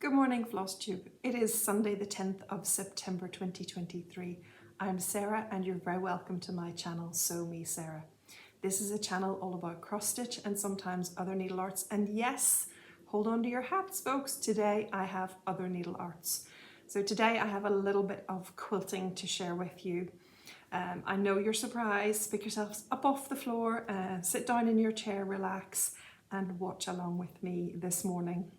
Good morning, Flosstube. It is Sunday the 10th of September 2023. I'm Sarah and you're very welcome to my channel, SewMeSarah. This is a channel all about cross stitch and sometimes other needle arts. And yes, hold on to your hats, folks. Today I have other needle arts. So today I have a little bit of quilting to share with you. I know you're surprised. Pick yourselves up off the floor, sit down in your chair, relax and watch along with me this morning.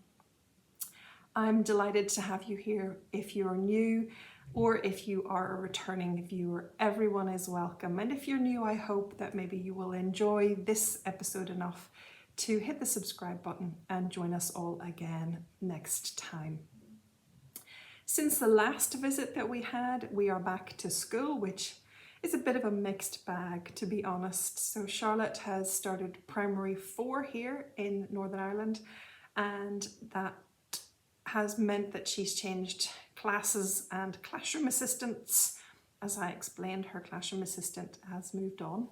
I'm delighted to have you here. If you're new or if you are a returning viewer, everyone is welcome. And if you're new, I hope that maybe you will enjoy this episode enough to hit the subscribe button and join us all again next time. Since the last visit that we had, we are back to school, which is a bit of a mixed bag, to be honest. So Charlotte has started primary 4 here in Northern Ireland, and that has meant that she's changed classes and classroom assistants. As I explained, her classroom assistant has moved on.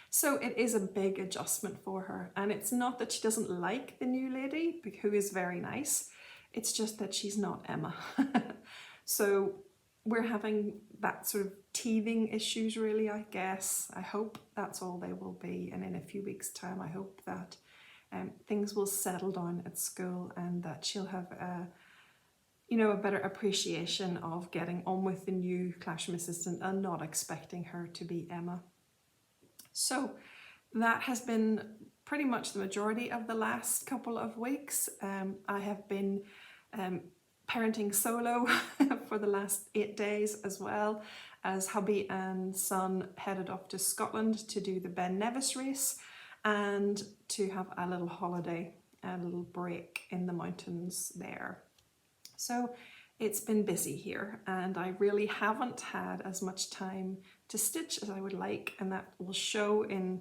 So it is a big adjustment for her. And it's not that she doesn't like the new lady, who is very nice. It's just that she's not Emma. So we're having that sort of teething issues really, I guess. I hope that's all they will be. And in a few weeks' time, I hope that things will settle down at school and that she'll have a better appreciation of getting on with the new classroom assistant and not expecting her to be Emma. So that has been pretty much the majority of the last couple of weeks. I have been parenting solo for the last 8 days, as well as hubby and son headed off to Scotland to do the Ben Nevis race and to have a little holiday, a little break in the mountains there. So it's been busy here and I really haven't had as much time to stitch as I would like, and that will show in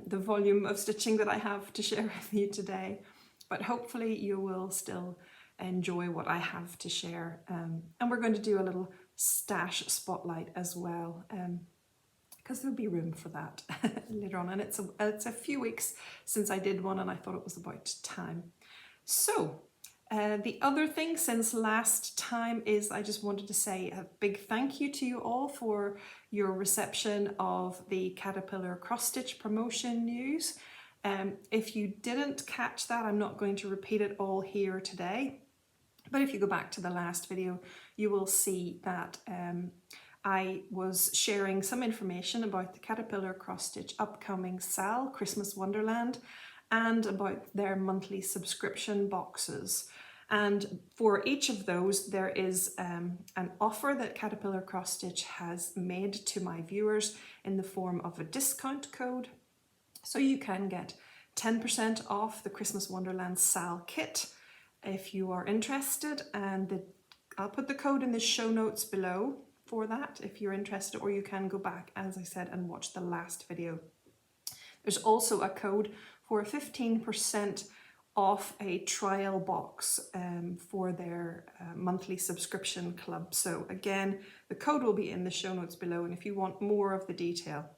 the volume of stitching that I have to share with you today. But hopefully you will still enjoy what I have to share. And we're going to do a little stash spotlight as well, because there'll be room for that later on. And it's a few weeks since I did one and I thought it was about time. So the other thing since last time is I just wanted to say a big thank you to you all for your reception of the Caterpillar cross stitch promotion news. If you didn't catch that, I'm not going to repeat it all here today. But if you go back to the last video, you will see that I was sharing some information about the Caterpillar cross stitch upcoming SAL, Christmas Wonderland, and about their monthly subscription boxes. And for each of those, there is an offer that Caterpillar cross stitch has made to my viewers in the form of a discount code. So you can get 10% off the Christmas Wonderland SAL kit if you are interested, and I'll put the code in the show notes below for that if you're interested, or you can go back, as I said, and watch the last video. There's also a code for 15% off a trial box for their monthly subscription club. So again, the code will be in the show notes below, and if you want more of the detail,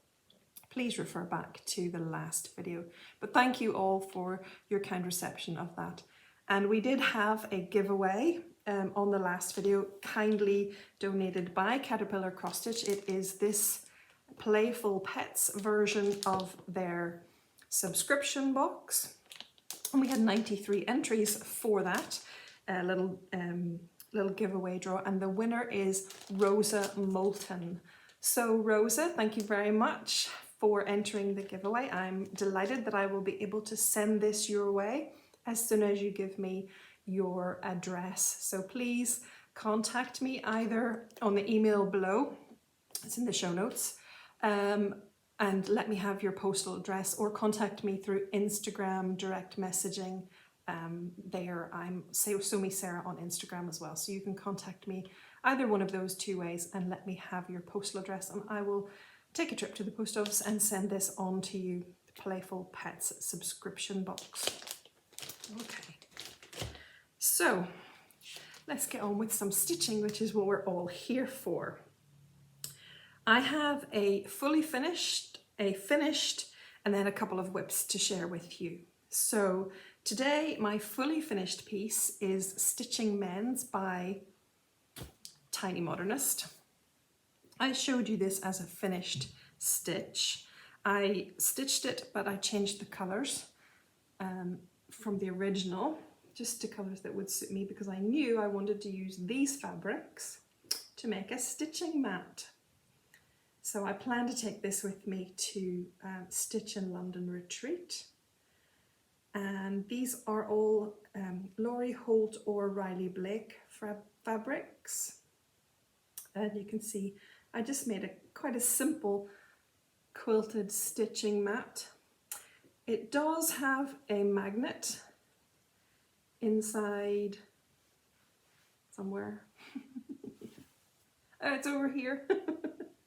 please refer back to the last video. But thank you all for your kind reception of that. And we did have a giveaway on the last video, kindly donated by Caterpillar Cross Stitch. It is this Playful Pets version of their subscription box. And we had 93 entries for that little giveaway draw. And the winner is Rosa Moulton. So Rosa, thank you very much for entering the giveaway. I'm delighted that I will be able to send this your way as soon as you give me your address. So please contact me either on the email below, it's in the show notes, and let me have your postal address, or contact me through Instagram direct messaging. There I'm SewMeSarah on Instagram as well. So you can contact me either one of those two ways and let me have your postal address, and I will take a trip to the post office and send this on to you, the Playful Pets subscription box. Okay, so let's get on with some stitching, which is what we're all here for. I have a fully finished, a finished, and then a couple of whips to share with you. So today my fully finished piece is Stitching Men's by Tiny Modernist. I showed you this as a finished stitch. I stitched it, but I changed the colours from the original just to colours that would suit me, because I knew I wanted to use these fabrics to make a stitching mat. So I plan to take this with me to Stitch in London retreat. And these are all Laurie Holt or Riley Blake fabrics. And you can see I just made quite a simple quilted stitching mat. It does have a magnet inside somewhere. Oh, it's over here.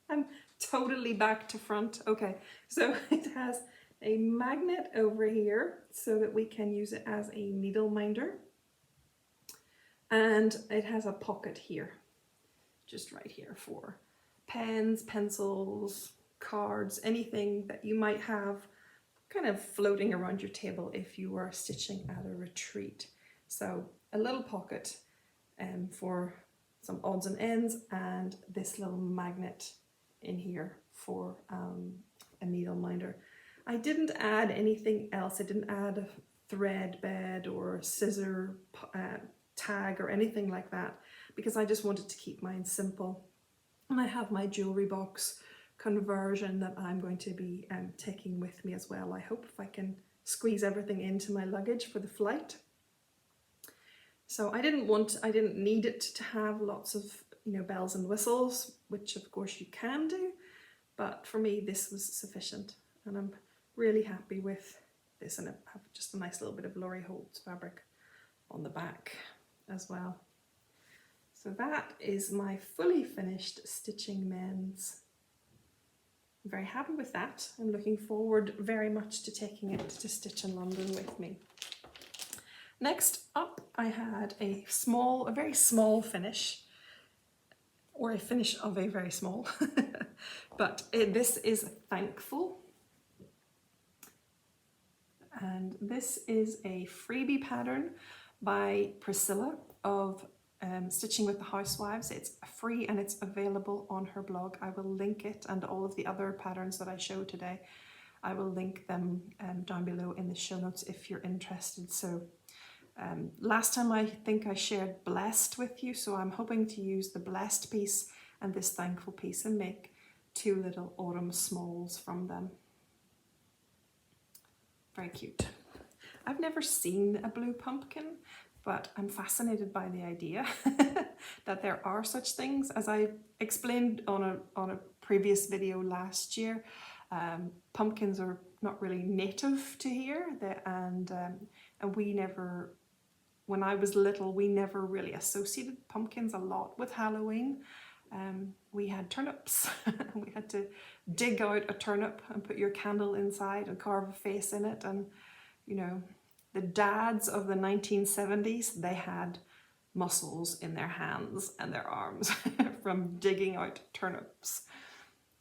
I'm totally back to front. Okay, so it has a magnet over here so that we can use it as a needle minder. And it has a pocket here, just right here, for pens, pencils, cards, anything that you might have kind of floating around your table if you were stitching at a retreat. So a little pocket for some odds and ends, and this little magnet in here for a needle minder. I didn't add anything else. I didn't add a thread bed or a scissor tag or anything like that, because I just wanted to keep mine simple. And I have my jewellery box conversion that I'm going to be taking with me as well. I hope if I can squeeze everything into my luggage for the flight. So I didn't need it to have lots of, you know, bells and whistles, which of course you can do, but for me this was sufficient, and I'm really happy with this. And I have just a nice little bit of Laurie Holt fabric on the back as well. So that is my fully finished Stitching Men's. I'm very happy with that. I'm looking forward very much to taking it to Stitch in London with me. Next up, I had a very small finish, or a finish of a very small, but this is Thankful. And this is a freebie pattern by Priscilla of Stitching with the Housewives. It's free and it's available on her blog. I will link it, and all of the other patterns that I showed today, I will link them down below in the show notes if you're interested. So last time I think I shared Blessed with you, so I'm hoping to use the Blessed piece and this Thankful piece and make two little autumn smalls from them. Very cute. I've never seen a blue pumpkin, but I'm fascinated by the idea that there are such things. As I explained on a previous video last year, pumpkins are not really native to here, and we never, when I was little, we never really associated pumpkins a lot with Halloween. We had turnips. We had to dig out a turnip and put your candle inside and carve a face in it. And, you know, the dads of the 1970s, they had muscles in their hands and their arms from digging out turnips.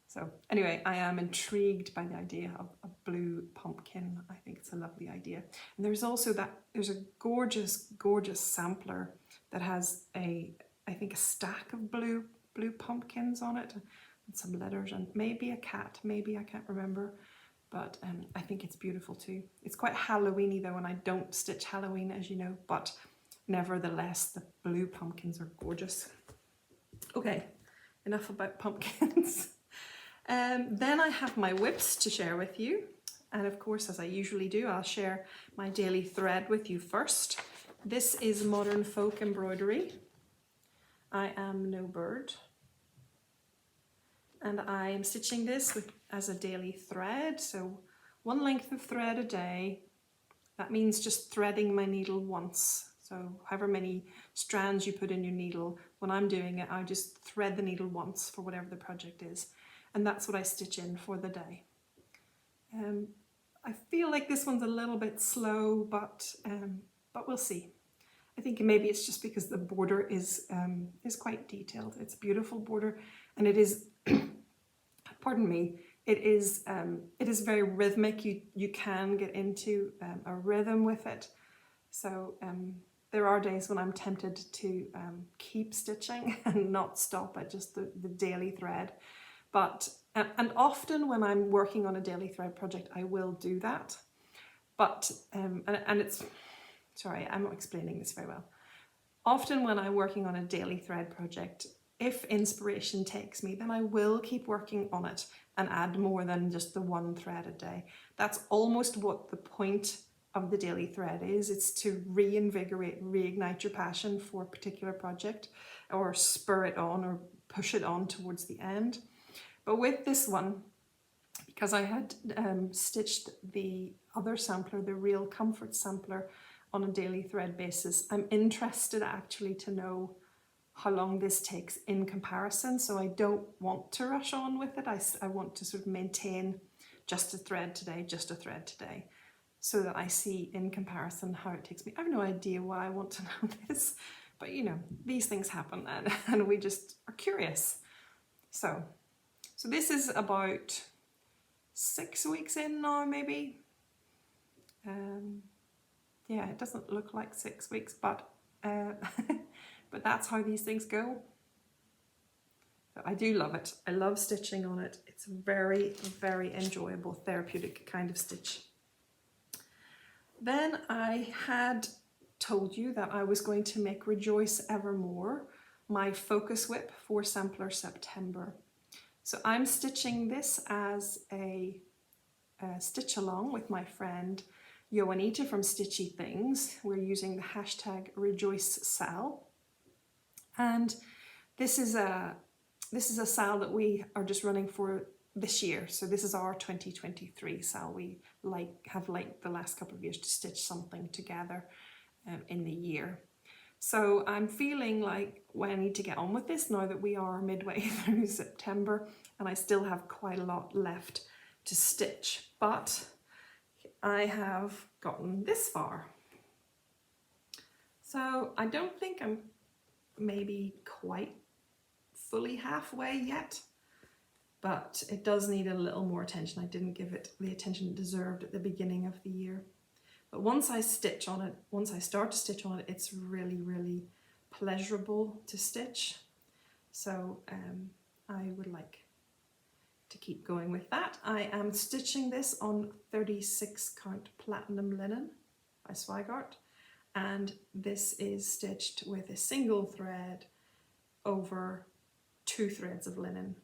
So anyway, I am intrigued by the idea of a blue pumpkin. I think it's a lovely idea. And there's also there's a gorgeous, gorgeous sampler that has I think a stack of blue pumpkins on it, and some letters, and maybe a cat, maybe, I can't remember, but I think it's beautiful too. It's quite Halloweeny though, and I don't stitch Halloween, as you know, but nevertheless the blue pumpkins are gorgeous. Okay, enough about pumpkins. Then I have my whips to share with you, and of course, as I usually do, I'll share my daily thread with you first. This is Modern Folk Embroidery. I am no bird, and I am stitching this as a daily thread, so one length of thread a day. That means just threading my needle once. So however many strands you put in your needle, when I'm doing it, I just thread the needle once for whatever the project is, and that's what I stitch in for the day. I feel like this one's a little bit slow, but we'll see. I think maybe it's just because the border is quite detailed. It's a beautiful border, and it is, pardon me, it is very rhythmic. You can get into a rhythm with it. So there are days when I'm tempted to keep stitching and not stop at just the daily thread. But, and often when I'm working on a daily thread project, I will do that. But, and it's, sorry, I'm not explaining this very well. Often when I'm working on a daily thread project, if inspiration takes me, then I will keep working on it and add more than just the one thread a day. That's almost what the point of the daily thread is. It's to reinvigorate, reignite your passion for a particular project, or spur it on or push it on towards the end. But with this one, because I had stitched the other sampler, the Real Comfort sampler, on a daily thread basis, I'm interested actually to know how long this takes in comparison. So I don't want to rush on with it. I want to sort of maintain just a thread today, so that I see in comparison how it takes me. I have no idea why I want to know this, but you know, these things happen and we just are curious. So this is about 6 weeks in now, maybe. Yeah, it doesn't look like 6 weeks, but but that's how these things go. So I do love it. I love stitching on it. It's a very, very enjoyable, therapeutic kind of stitch. Then I had told you that I was going to make Rejoice Evermore my focus whip for sampler September. So I'm stitching this as a stitch along with my friend Joanita from Stitchy Things. We're using the hashtag Rejoice SAL. And this is a SAL that we are just running for this year. So this is our 2023 SAL. We have liked the last couple of years to stitch something together in the year. So I'm feeling like, well, I need to get on with this now that we are midway through September and I still have quite a lot left to stitch. But I have gotten this far. So I don't think I'm maybe quite fully halfway yet, but it does need a little more attention. I didn't give it the attention it deserved at the beginning of the year. But once I stitch on it, once I start to stitch on it, it's really, really pleasurable to stitch. So I would like to keep going with that. I am stitching this on 36 count platinum linen by Zweigart, and this is stitched with a single thread over 2 threads of linen.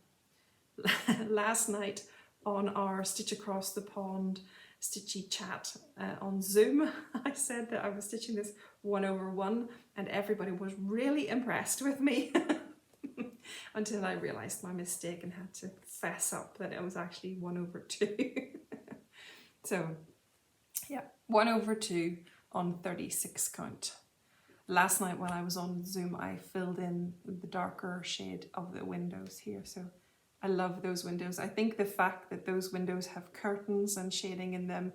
Last night on our Stitch Across the Pond stitchy chat on Zoom, I said that I was stitching this 1/1 and everybody was really impressed with me until I realised my mistake and had to fess up that it was actually 1/2. So yeah, 1/2 on 36 count. Last night when I was on Zoom, I filled in the darker shade of the windows here, so I love those windows. I think the fact that those windows have curtains and shading in them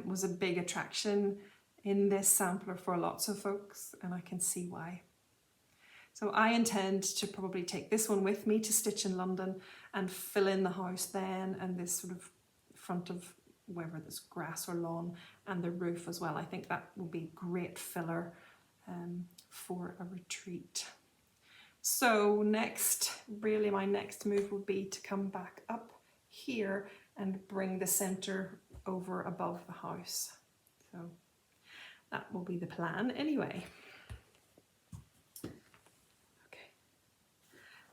was a big attraction in this sampler for lots of folks, and I can see why. So I intend to probably take this one with me to stitch in London and fill in the house then, and this sort of front of wherever there's grass or lawn, and the roof as well. I think that will be great filler for a retreat. So next, really my next move would be to come back up here and bring the center over above the house. So that will be the plan anyway. Okay.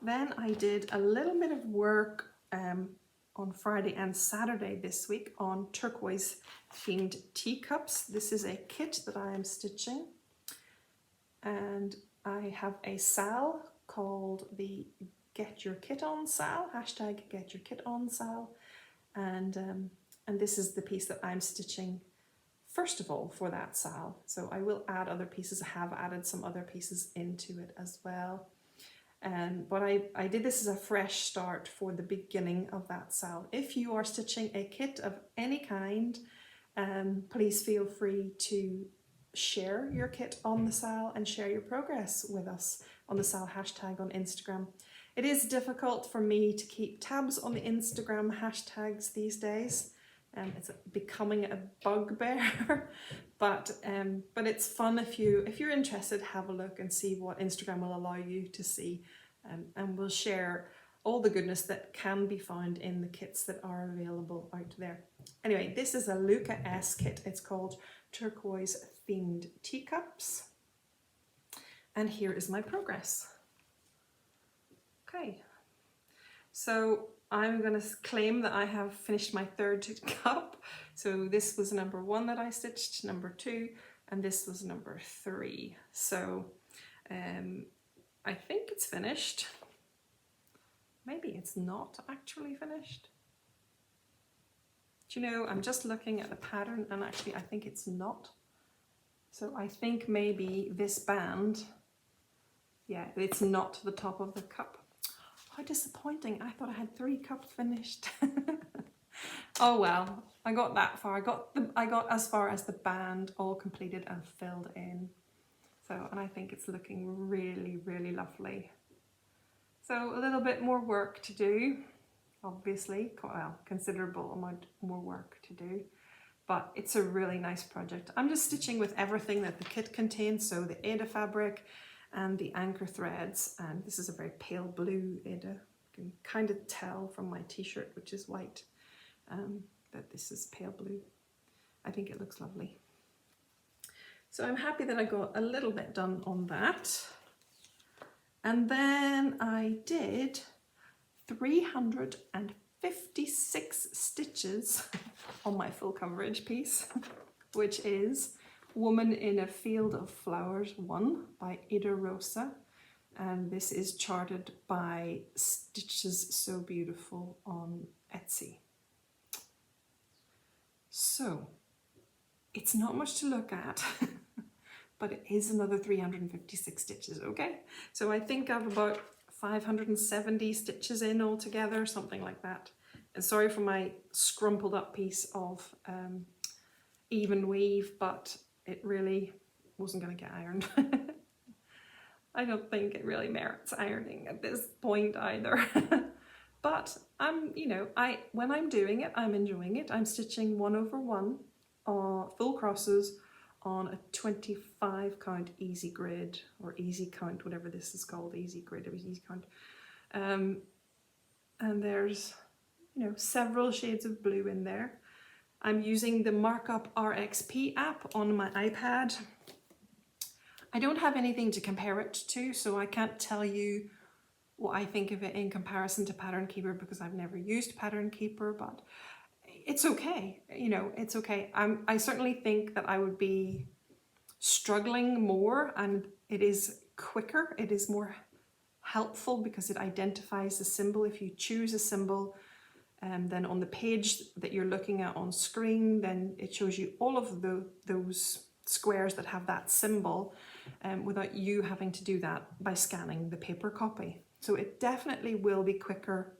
Then I did a little bit of work on Friday and Saturday this week on turquoise themed teacups. This is a kit that I am stitching, and I have a SAL called the Get Your Kit On SAL, hashtag Get Your Kit On SAL, and this is the piece that I'm stitching first of all for that SAL. So I will add other pieces. I have added some other pieces into it as well. But I did this as a fresh start for the beginning of that SAL. If you are stitching a kit of any kind, please feel free to share your kit on the SAL and share your progress with us on the SAL hashtag on Instagram. It is difficult for me to keep tabs on the Instagram hashtags these days. It's becoming a bugbear, but it's fun if you're interested. Have a look and see what Instagram will allow you to see, and we'll share all the goodness that can be found in the kits that are available out there. Anyway, this is a Luca S kit. It's called Turquoise Themed Teacups, and here is my progress. Okay, so I'm going to claim that I have finished my third cup. So this was number 1 that I stitched, number 2, and this was number 3. So I think it's finished. Maybe it's not actually finished. Do you know, I'm just looking at the pattern and actually I think it's not. So I think maybe this band, yeah, it's not the top of the cup. How disappointing. I thought I had 3 cups finished. Oh well, I got that far. I got as far as the band all completed and filled in. So, and I think it's looking really, really lovely. So a little bit more work to do, obviously, well, considerable amount more work to do, but it's a really nice project. I'm just stitching with everything that the kit contains, so the Ada fabric and the anchor threads, and this is a very pale blue Ada. You can kind of tell from my t-shirt, which is white, that this is pale blue. I think it looks lovely. So I'm happy that I got a little bit done on that. And then I did 356 stitches on my full coverage piece, which is Woman in a Field of Flowers 1 by Ida Rosa. And this is charted by Stitches So Beautiful on Etsy. So it's not much to look at, but it is another 356 stitches, okay? So I think I've about 570 stitches in altogether, something like that. And sorry for my scrumpled up piece of even weave, but it really wasn't going to get ironed. I don't think it really merits ironing at this point either. But when I'm doing it, I'm enjoying it. I'm stitching 1/1 full crosses on a 25 count easy grid, or easy count, whatever this is called, easy grid or easy count. And there's, several shades of blue in there. I'm using the Markup RXP app on my iPad. I don't have anything to compare it to, so I can't tell you what I think of it in comparison to Pattern Keeper, because I've never used Pattern Keeper, but it's okay. It's okay. I certainly think that I would be struggling more, and it is quicker. It is more helpful because it identifies the symbol. If you choose a symbol, then on the page that you're looking at on screen, then it shows you all of those squares that have that symbol, without you having to do that by scanning the paper copy. So it definitely will be quicker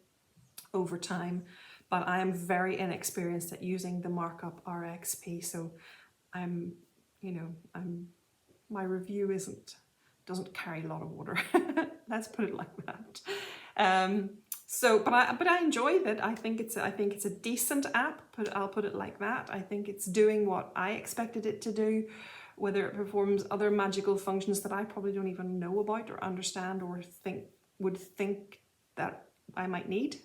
over time, but I am very inexperienced at using the Markup RXP, so my review doesn't carry a lot of water. Let's put it like that. But I enjoyed it. I think it's a decent app, but I'll put it like that. I think it's doing what I expected it to do. Whether it performs other magical functions that I probably don't even know about or understand or would think that I might need.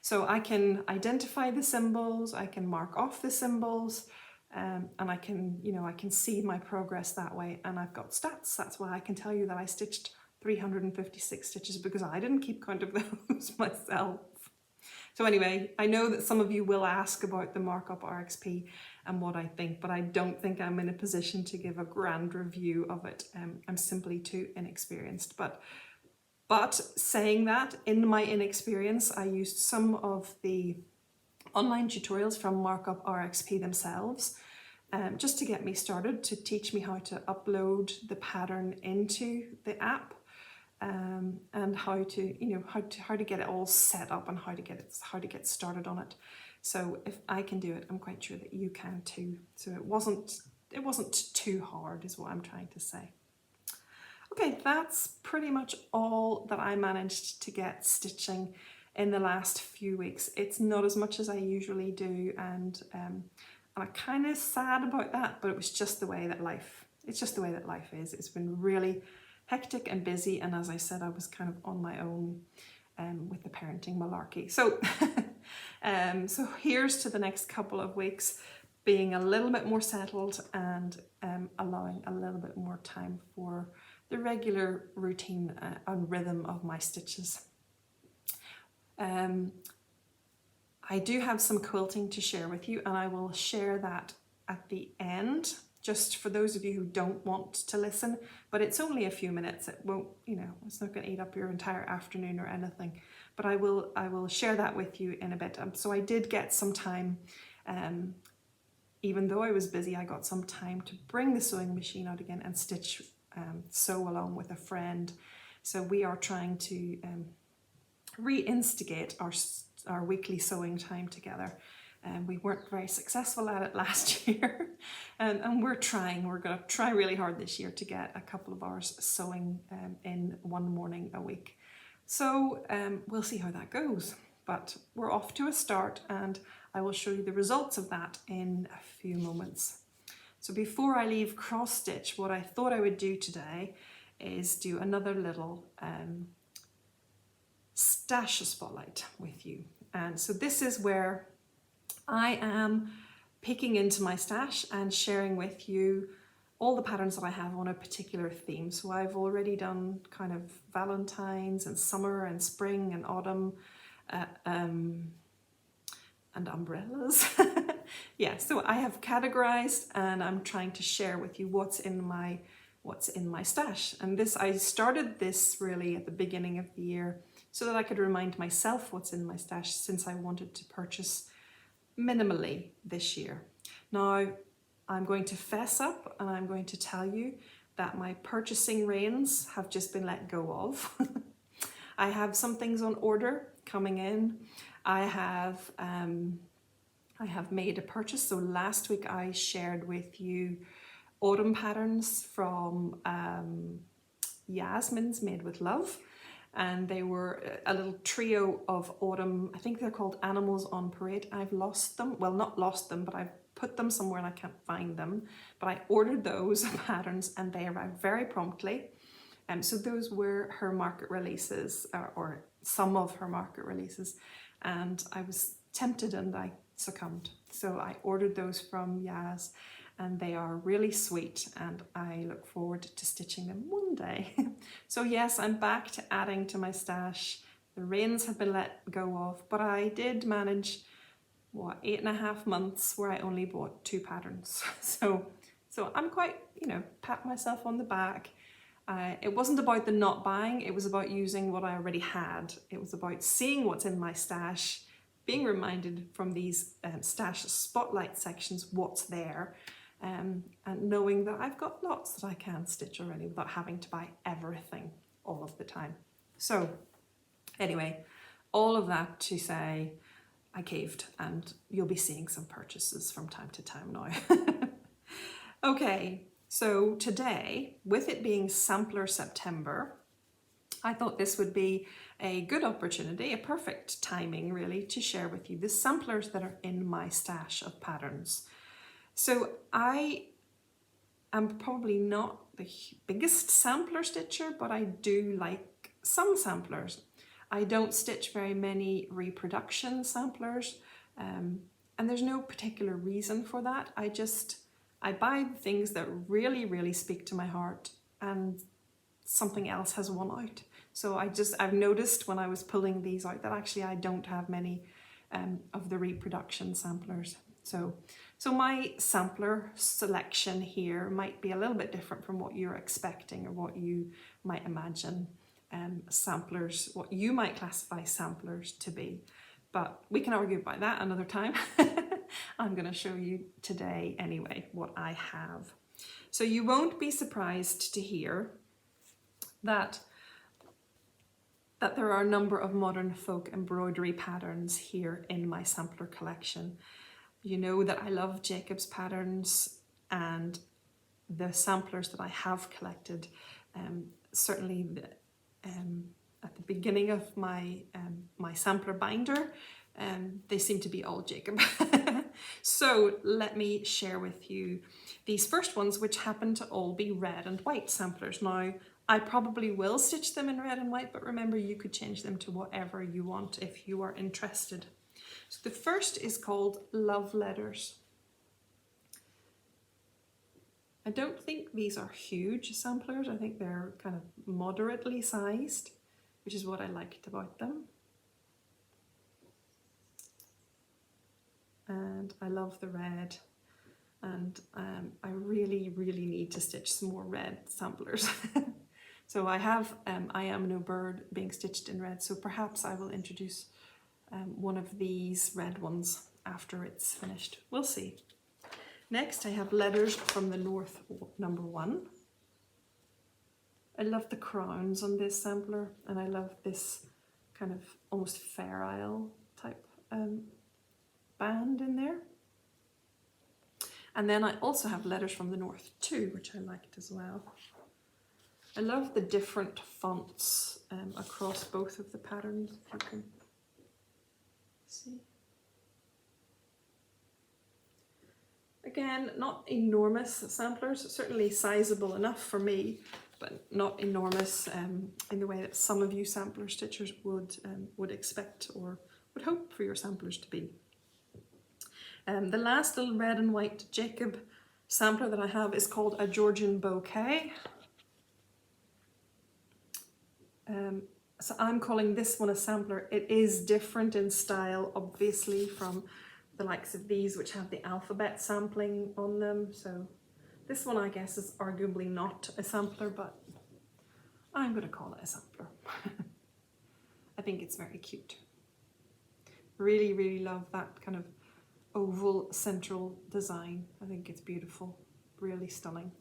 So I can identify the symbols, I can mark off the symbols, and I can see my progress that way, and I've got stats. That's why I can tell you that I stitched 356 stitches, because I didn't keep count of those myself. So anyway, I know that some of you will ask about the Markup RXP and what I think, but I don't think I'm in a position to give a grand review of it. I'm simply too inexperienced. But saying that, in my inexperience, I used some of the online tutorials from Markup RXP themselves, just to get me started, to teach me how to upload the pattern into the app, and how to get it all set up and how to get started on it. So if I can do it, I'm quite sure that you can too. So it wasn't too hard, is what I'm trying to say. Okay, that's pretty much all that I managed to get stitching in the last few weeks. It's not as much as I usually do, and I'm kind of sad about that, but it was just the way that it's just the way that life is. It's been really hectic and busy, and as I said, I was kind of on my own with the parenting malarkey. So, so here's to the next couple of weeks being a little bit more settled and allowing a little bit more time for the regular routine and rhythm of my stitches. I do have some quilting to share with you, and I will share that at the end, just for those of you who don't want to listen, but it's only a few minutes. It won't, you know, it's not going to eat up your entire afternoon or anything, but I will share that with you in a bit. So I did get some time, even though I was busy, I got some time to bring the sewing machine out again and stitch, sew along with a friend. So we are trying to reinstigate our weekly sewing time together. We weren't very successful at it last year, and we're going to try really hard this year to get a couple of hours sewing in one morning a week. So we'll see how that goes, but we're off to a start, and I will show you the results of that in a few moments. So before I leave cross stitch, what I thought I would do today is do another little stash spotlight with you. And so this is where I am peeking into my stash and sharing with you all the patterns that I have on a particular theme. So I've already done kind of Valentine's and summer and spring and autumn and umbrellas. Yeah, so I have categorized, and I'm trying to share with you what's in my stash. And I started this really at the beginning of the year so that I could remind myself what's in my stash, since I wanted to purchase minimally this year. Now, I'm going to fess up, and I'm going to tell you that my purchasing reins have just been let go of. I have some things on order coming in. I have made a purchase. So last week I shared with you autumn patterns from Yasmin's Made with Love, and they were a little trio of autumn. I think they're called Animals on Parade. I've lost them, well, not lost them, but I've put them somewhere and I can't find them, but I ordered those patterns and they arrived very promptly. So those were her market releases, or some of her market releases, and I was tempted and I succumbed. So I ordered those from Yaz, and they are really sweet, and I look forward to stitching them one day. So yes, I'm back to adding to my stash. The reins have been let go of, but I did manage, 8.5 months where I only bought 2 patterns. So I'm quite, pat myself on the back. It wasn't about the not buying, it was about using what I already had. It was about seeing what's in my stash, being reminded from these stash spotlight sections what's there, and knowing that I've got lots that I can stitch already without having to buy everything all of the time. So anyway, all of that to say, I caved, and you'll be seeing some purchases from time to time now. Okay, so today, with it being Sampler September, I thought this would be a good opportunity, a perfect timing really, to share with you the samplers that are in my stash of patterns. So I am probably not the biggest sampler stitcher, but I do like some samplers. I don't stitch very many reproduction samplers, and there's no particular reason for that. I buy things that really, really speak to my heart, and something else has won out. So I've noticed when I was pulling these out that actually I don't have many of the reproduction samplers. So my sampler selection here might be a little bit different from what you're expecting or what you might imagine samplers, what you might classify samplers to be. But we can argue about that another time. I'm going to show you today anyway what I have. So you won't be surprised to hear that there are a number of modern folk embroidery patterns here in my sampler collection. You know that I love Jacob's patterns, and the samplers that I have collected certainly at the beginning of my my sampler binder, they seem to be all Jacob. So let me share with you these first ones, which happen to all be red and white samplers. Now, I probably will stitch them in red and white, but remember, you could change them to whatever you want if you are interested. So the first is called Love Letters. I don't think these are huge samplers. I think they're kind of moderately sized, which is what I liked about them. And I love the red, and I really need to stitch some more red samplers. So I have I Am No Bird being stitched in red, so perhaps I will introduce one of these red ones after it's finished. We'll see. Next I have Letters from the North #1. I love the crowns on this sampler, and I love this kind of almost Fair Isle type band in there. And then I also have Letters from the North 2, which I liked as well. I love the different fonts across both of the patterns, if you can see. Again, not enormous samplers, certainly sizable enough for me, but not enormous in the way that some of you sampler stitchers would expect or would hope for your samplers to be. The last little red and white Jacob sampler that I have is called A Georgian Bouquet. So I'm calling this one a sampler. It is different in style, obviously, from the likes of these, which have the alphabet sampling on them. So this one, I guess, is arguably not a sampler, but I'm going to call it a sampler. I think it's very cute. Really love that kind of oval central design. I think it's beautiful, really stunning.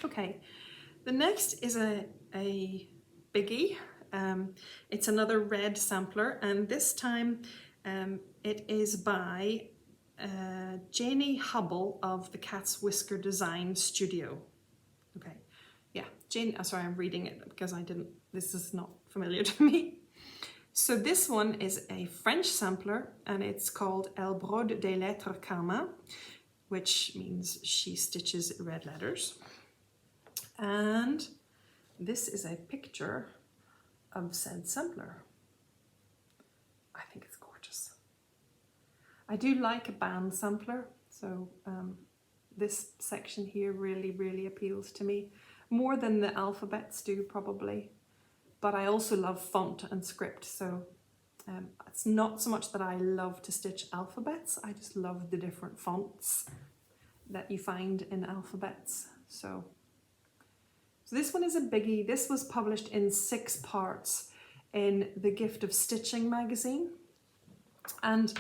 Okay, the next is a biggie. It's another red sampler, and this time it is by Janie Hubble of the Cat's Whisker Design Studio. Okay, yeah, Jane, sorry, I'm reading it because this is not familiar to me. So this one is a French sampler, and it's called Elle Brode des Lettres Carmin, which means she stitches red letters. And this is a picture of said sampler. I think it's gorgeous. I do like a band sampler, so this section here really appeals to me, more than the alphabets do probably. But I also love font and script, so it's not so much that I love to stitch alphabets, I just love the different fonts that you find in alphabets. So this one is a biggie. This was published in 6 parts in the Gift of Stitching magazine. And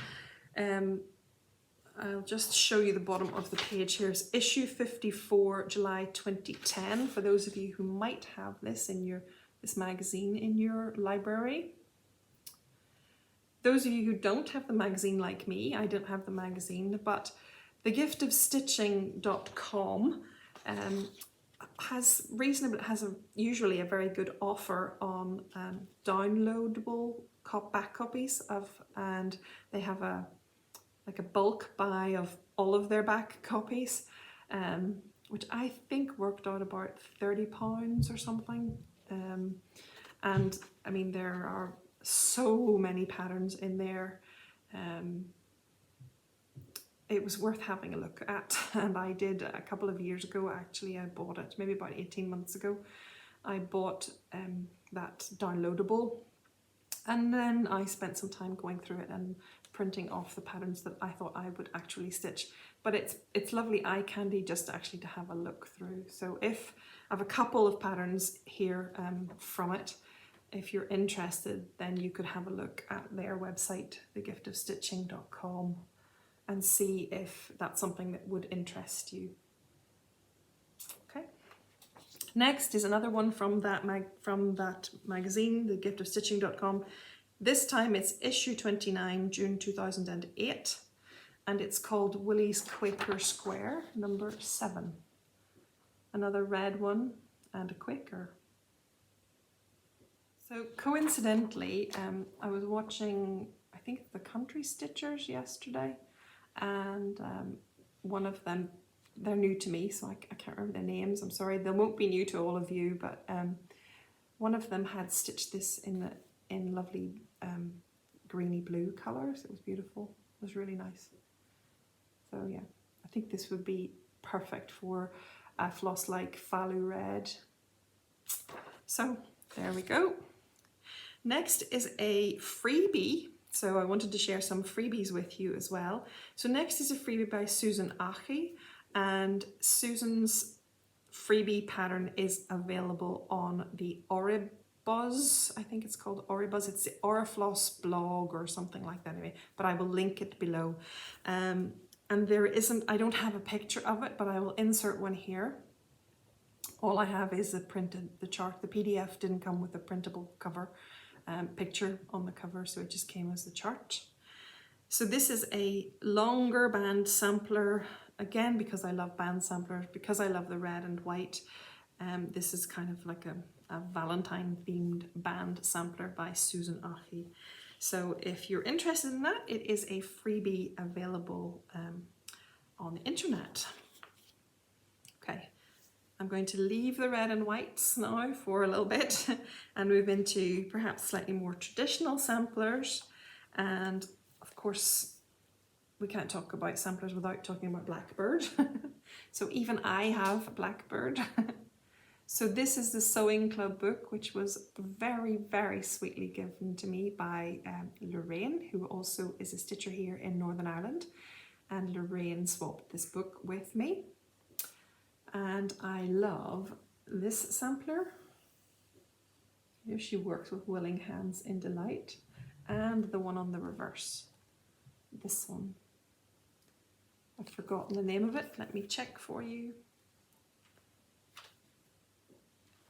I'll just show you the bottom of the page here. It's issue 54, July 2010, for those of you who might have this in this magazine in your library. Those of you who don't have the magazine like me, I don't have the magazine, but thegiftofstitching.com has usually a very good offer on downloadable back copies and they have a bulk buy of all of their back copies, which I think worked out about £30 or something. And I mean, there are so many patterns in there. It was worth having a look at, and I did a couple of years ago. Actually, I bought it maybe about 18 months ago. I bought that downloadable, and then I spent some time going through it and printing off the patterns that I thought I would actually stitch. But it's lovely eye candy just actually to have a look through. So if I have a couple of patterns here from it, if you're interested, then you could have a look at their website, thegiftofstitching.com, and see if that's something that would interest you. Okay. Next is another one from that magazine, thegiftofstitching.com. This time it's issue 29, June 2008, and it's called Willie's Quaker Square, number 7. Another red one and a Quaker. So coincidentally, I was watching, I think, the Country Stitchers yesterday, and one of them, they're new to me, so I can't remember their names, I'm sorry, they won't be new to all of you, but one of them had stitched this in lovely greeny blue colours. It was beautiful, it was really nice. So yeah, I think this would be perfect for a floss like Falu red. So there we go. Next is a freebie. So I wanted to share some freebies with you as well. So next is a freebie by Susan Achi, and Susan's freebie pattern is available on the Oribuzz, I think it's called Oribuzz. It's the Orifloss blog or something like that anyway, but I will link it below. And there isn't, I don't have a picture of it, but I will insert one here. All I have is the chart. The PDF didn't come with a printable cover picture on the cover, so it just came as the chart. So this is a longer band sampler, again because I love band samplers, because I love the red and white. This is kind of like a Valentine themed band sampler by Susan Achi. So if you're interested in that, it is a freebie available on the internet. Okay. I'm going to leave the red and whites now for a little bit and move into perhaps slightly more traditional samplers. And of course, we can't talk about samplers without talking about Blackbird. So even I have Blackbird. So this is the Sewing Club book, which was very, very sweetly given to me by Lorraine, who also is a stitcher here in Northern Ireland. And Lorraine swapped this book with me. And I love this sampler. Here she works with willing hands in delight, and the one on the reverse, this one. I've forgotten the name of it. Let me check for you.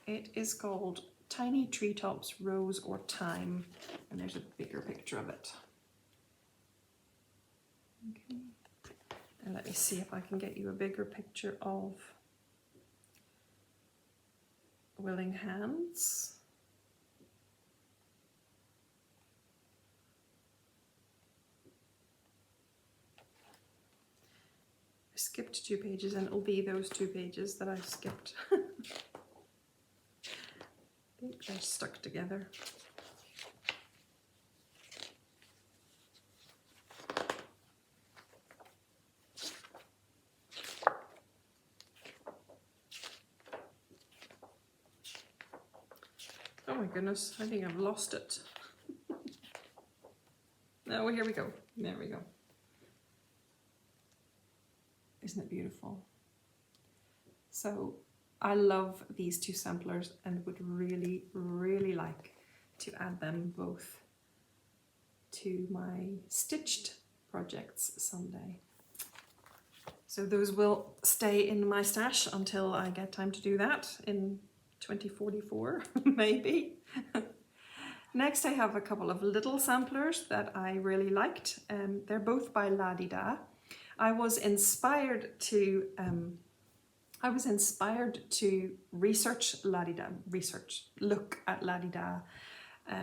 It is called Tiny Treetops, Rose or Thyme, and there's a bigger picture of it. Okay. And let me see if I can get you a bigger picture of willing hands. I skipped 2 pages, and it'll be those 2 pages that I've skipped. I think they're stuck together. Oh my goodness, I think I've lost it. Oh, here we go. There we go. Isn't it beautiful? So I love these 2 samplers and would really, really like to add them both to my stitched projects someday. So those will stay in my stash until I get time to do that in 2044, maybe. Next I have a couple of little samplers that I really liked. They're both by La-Di-Da. I was inspired to research La-Di-Da, look at La-Di-Da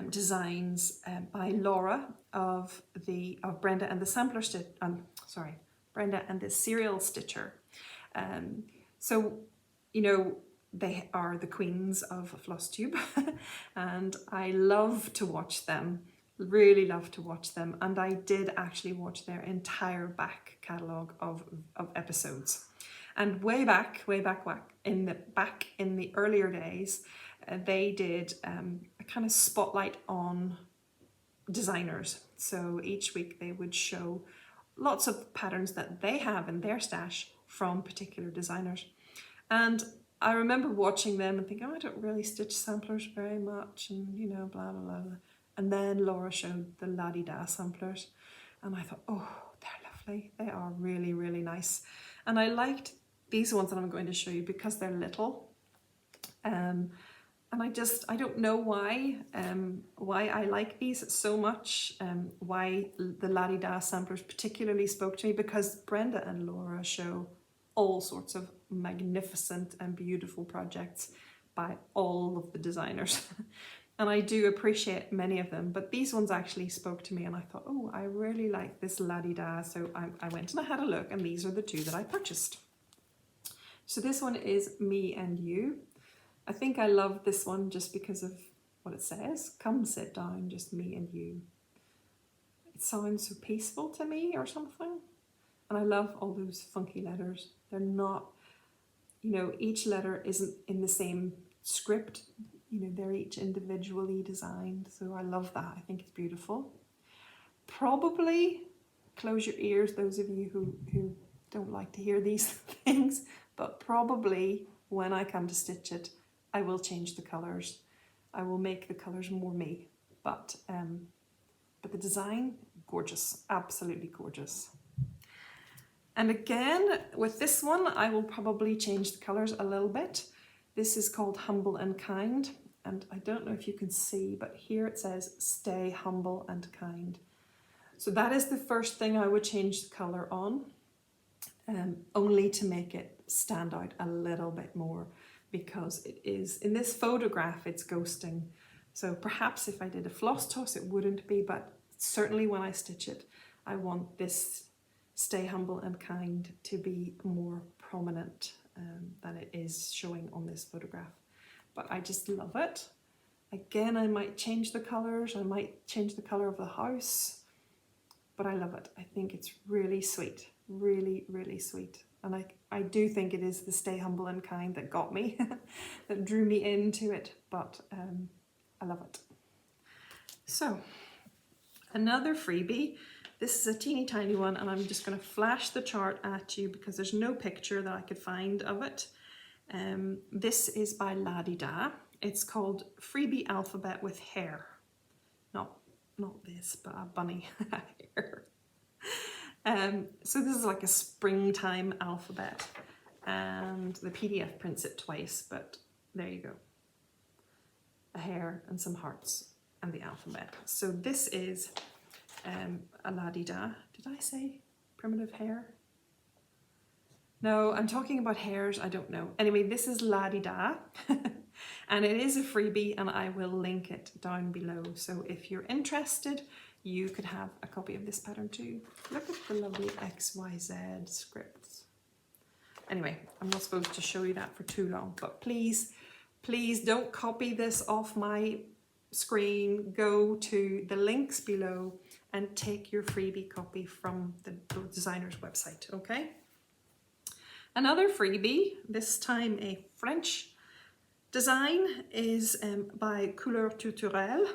designs by Laura of Brenda and the Sampler Brenda and the Serial Stitcher. So, you know, they are the queens of Flosstube, and I love to watch them, really love to watch them. And I did actually watch their entire back catalogue of episodes. And way back in the earlier days, they did a kind of spotlight on designers. So each week they would show lots of patterns that they have in their stash from particular designers. And I remember watching them and thinking, oh, I don't really stitch samplers very much, and you know, blah, blah, blah, blah. And then Laura showed the La-Di-Da samplers, and I thought, oh, they're lovely. They are really, really nice. And I liked these ones that I'm going to show you because they're little. And I don't know why I like these so much, why the La-Di-Da samplers particularly spoke to me, because Brenda and Laura show all sorts of magnificent and beautiful projects by all of the designers. And I do appreciate many of them, but these ones actually spoke to me and I thought, oh, I really like this la-di-da. So I went and I had a look, and these are the two that I purchased. So this one is Me and You. I think I love this one just because of what it says. Come sit down, just me and you. It sounds so peaceful to me or something. And I love all those funky letters. They're not, you know, each letter isn't in the same script. You know, they're each individually designed. So I love that. I think it's beautiful. Probably close your ears, those of you who don't like to hear these things, but probably when I come to stitch it, I will change the colours. I will make the colours more me, but the design, gorgeous, absolutely gorgeous. And again, with this one, I will probably change the colours a little bit. This is called Humble and Kind, and I don't know if you can see, but here it says Stay Humble and Kind. So that is the first thing I would change the colour on, only to make it stand out a little bit more, because it is, in this photograph, it's ghosting. So perhaps if I did a floss toss, it wouldn't be, but certainly when I stitch it, I want this Stay Humble and Kind to be more prominent than it is showing on this photograph. But I just love it. Again, I might change the colours, I might change the colour of the house, but I love it. I think it's really sweet, really, really sweet. And I do think it is the Stay Humble and Kind that got me, that drew me into it, but I love it. So, another freebie. This is a teeny tiny one, and I'm just going to flash the chart at you because there's no picture that I could find of it. This is by La-di-da. It's called Freebie Alphabet with Hair. Not this, but a bunny hair. So this is like a springtime alphabet, and the PDF prints it twice, but there you go. A hair and some hearts and the alphabet. So this is a la-di-da. Did I say primitive hair? No, I'm talking about hairs, I don't know. Anyway, this is la-di-da, and it is a freebie, and I will link it down below. So if you're interested, you could have a copy of this pattern too. Look at the lovely XYZ scripts. Anyway, I'm not supposed to show you that for too long, but please, please don't copy this off my screen. Go to the links below and take your freebie copy from the designer's website, okay? Another freebie, this time a French design, is by Couleur Tourterelle.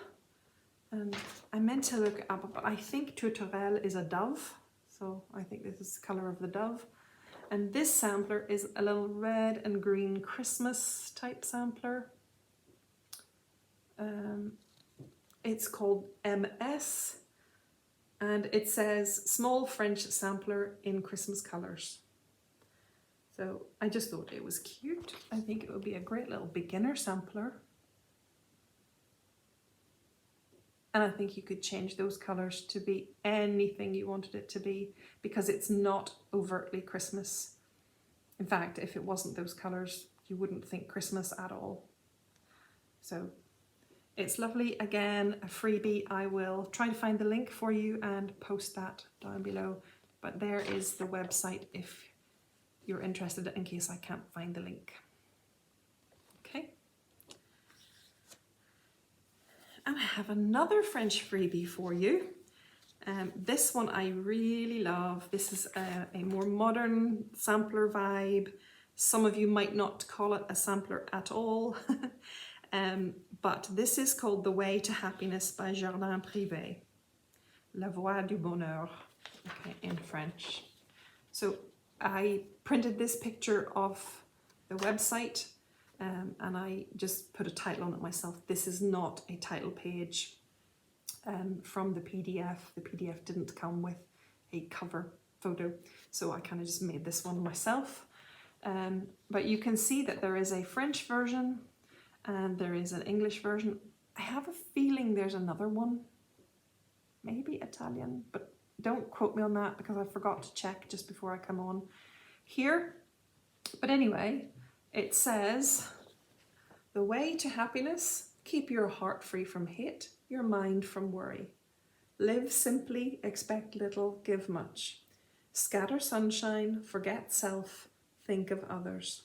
And I meant to look it up, but I think Tourterelle is a dove. So I think this is the colour of the dove. And this sampler is a little red and green Christmas type sampler. It's called MS, and it says small French sampler in Christmas colours. So I just thought it was cute. I think it would be a great little beginner sampler. And I think you could change those colours to be anything you wanted it to be, because it's not overtly Christmas. In fact, if it wasn't those colours, you wouldn't think Christmas at all. So it's lovely. Again, a freebie. I will try to find the link for you and post that down below. But there is the website if you're interested, in case I can't find the link. Okay. And I have another French freebie for you. This one I really love. This is a more modern sampler vibe. Some of you might not call it a sampler at all. But this is called The Way to Happiness by Jardin Privé. La Voie du Bonheur, okay, in French. So I printed this picture off the website, and I just put a title on it myself. This is not a title page from the PDF. The PDF didn't come with a cover photo, so I kind of just made this one myself. But you can see that there is a French version and there is an English version. I have a feeling there's another one, maybe Italian, but don't quote me on that because I forgot to check just before I come on here. But anyway, it says, The Way to Happiness Keep your heart free from hate, your mind from worry. Live simply, expect little, give much. Scatter sunshine, forget self, think of others.